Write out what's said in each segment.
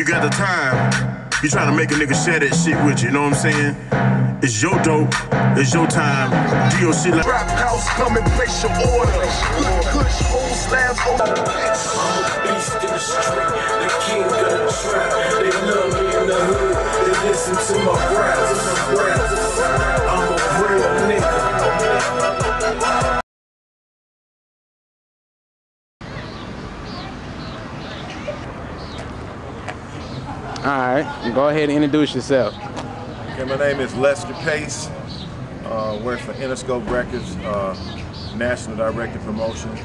you got the time, you trying to make a nigga share that shit with you, you know what I'm saying? It's your dope, it's your time, do your shit like Trap house, come and place your order. Kush, whole slabs, I'm a beast in the street, the king of the trap. They love me in the hood, they listen to my raps. I'm a real nigga. Alright, go ahead and introduce yourself. Okay, my name is Lester Pace. Work for Interscope Records, National Director Promotions.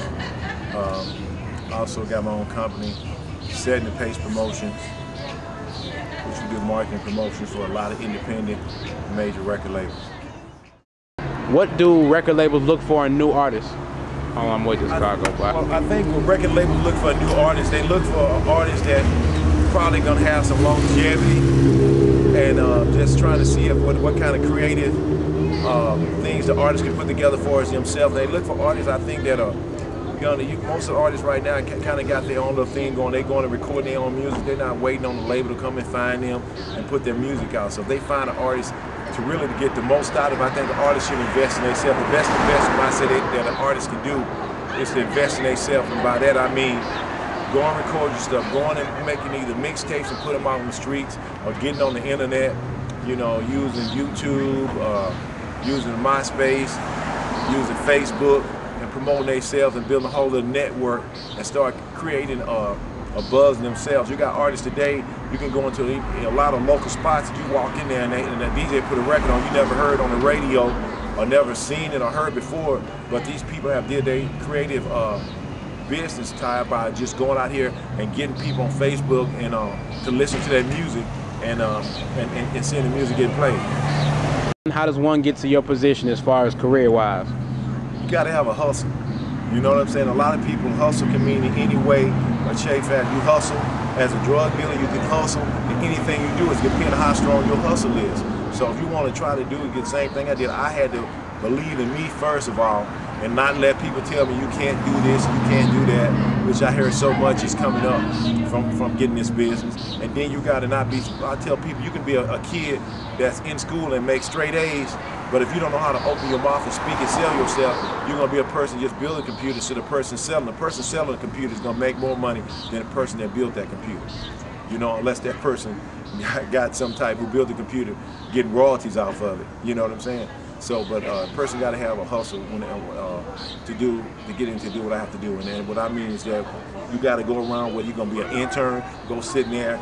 Also got my own company, Setting the Pace Promotions, which we do marketing promotions for a lot of independent major record labels. What do record labels look for in new artists? Oh, I'm waiting this car go by. Well, I think when record labels look for a new artist, they look for an artist that probably gonna have some longevity and just trying to see what kind of creative things the artist can put together for us themselves. They look for artists, I think, that are most of the artists right now kind of got their own little thing going. They're going to record their own music. They're not waiting on the label to come and find them and put their music out. So if they find an artist to really get the most out of it, I think the artist should invest in themselves. The best investment I say that an artist can do is to invest in themselves. And by that I mean go and record your stuff, going and making either mixtapes and put them out on the streets or getting on the internet, you know, using YouTube, using MySpace, using Facebook, and promoting themselves and building a whole little network and start creating a buzz in themselves. You got artists today, you can go into a lot of local spots that you walk in there and the DJ put a record on you never heard on the radio or never seen it or heard before, but these people have did their creative business tied by just going out here and getting people on Facebook and to listen to that music and seeing the music get played. How does one get to your position as far as career-wise? You got to have a hustle. You know what I'm saying? A lot of people, hustle can mean in any way or shape. You hustle as a drug dealer, you can hustle in anything you do. It's depending on how strong your hustle is. So if you want to try to do the same thing I did, I had to believe in me first of all and not let people tell me you can't do this, you can't do that, which I hear so much is coming up from getting this business. And then you got to not be, I tell people you can be a kid that's in school and make straight A's, but if you don't know how to open your mouth and speak and sell yourself, you're going to be a person just building computers to the person selling. The person selling the computer is going to make more money than the person that built that computer. You know, unless that person got some type who built the computer getting royalties off of it. You know what I'm saying? So, but a person got to have a hustle when, to do what I have to do. And then what I mean is that you got to go around whether you're going to be an intern, go sit in there,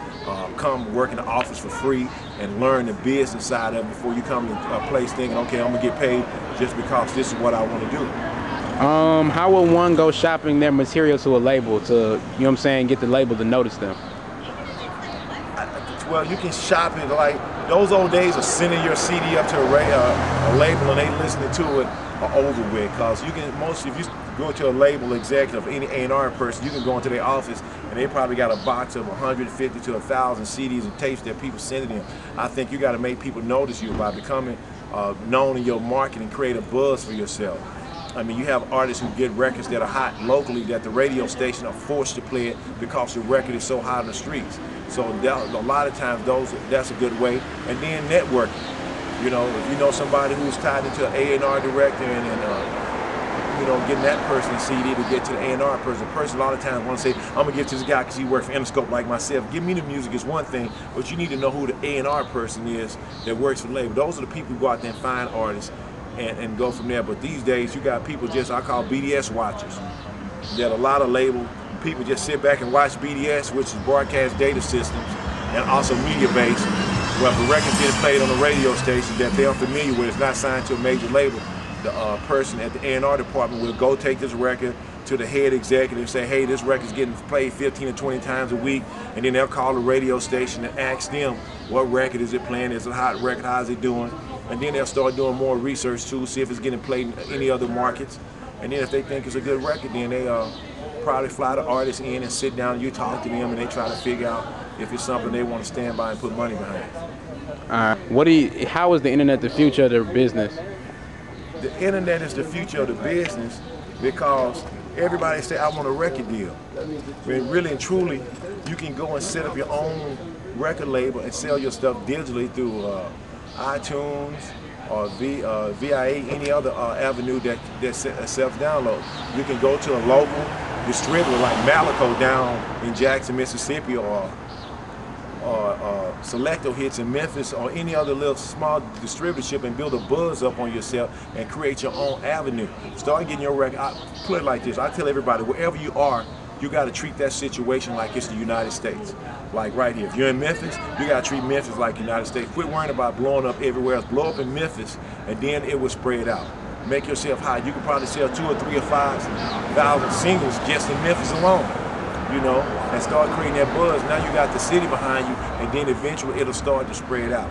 come work in the office for free and learn the business side of it before you come to a place thinking, okay, I'm going to get paid just because this is what I want to do. How will one go shopping their material to a label to, you know what I'm saying, get the label to notice them? Well, you can shop it like those old days of sending your CD up to a label and they listening to it are over with. Cause you can if you go to a label executive, any A&R person, you can go into their office and they probably got a box of 150 to 1,000 CDs and tapes that people sending them. I think you got to make people notice you by becoming known in your market and create a buzz for yourself. I mean, you have artists who get records that are hot locally that the radio station are forced to play it because the record is so hot in the streets. So a lot of times that's a good way. And then networking. You know, if you know somebody who's tied into an A&R director and you know, getting that person a CD to get to the A&R person. The person a lot of times want to say, I'm going to get to this guy because he works for Interscope like myself. Give me the music is one thing, but you need to know who the A&R person is that works for the label. Those are the people who go out there and find artists and go from there. But these days you got people just, I call BDS watchers. That a lot of label people just sit back and watch BDS, which is broadcast data systems, and also media based. Well, if the record's getting played on a radio station that they're unfamiliar with, it's not signed to a major label, the person at the A&R department will go take this record to the head executive and say, hey, this record's getting played 15 to 20 times a week, and then they'll call the radio station and ask them, what record is it playing? Is it a hot record? How's it doing? And then they'll start doing more research too, see if it's getting played in any other markets. And then if they think it's a good record, then they probably fly the artist in and sit down and you talk to them and they try to figure out if it's something they want to stand by and put money behind. How is the internet the future of their business? The internet is the future of the business because everybody say, I want a record deal. When really and truly, you can go and set up your own record label and sell your stuff digitally through iTunes or VIA, any other avenue that self-download. You can go to a local distributor like Malico down in Jackson, Mississippi, or Selecto Hits in Memphis, or any other little small distributorship, and build a buzz up on yourself and create your own avenue. Start getting your record. I put it like this. I tell everybody, wherever you are, you got to treat that situation like it's the United States. Like right here, if you're in Memphis, you got to treat Memphis like the United States. Quit worrying about blowing up everywhere else. Blow up in Memphis, and then it will spread out. Make yourself high. You can probably sell 2 or 3 or 5,000 singles just in Memphis alone, you know, and start creating that buzz. Now you got the city behind you, and then eventually it'll start to spread out.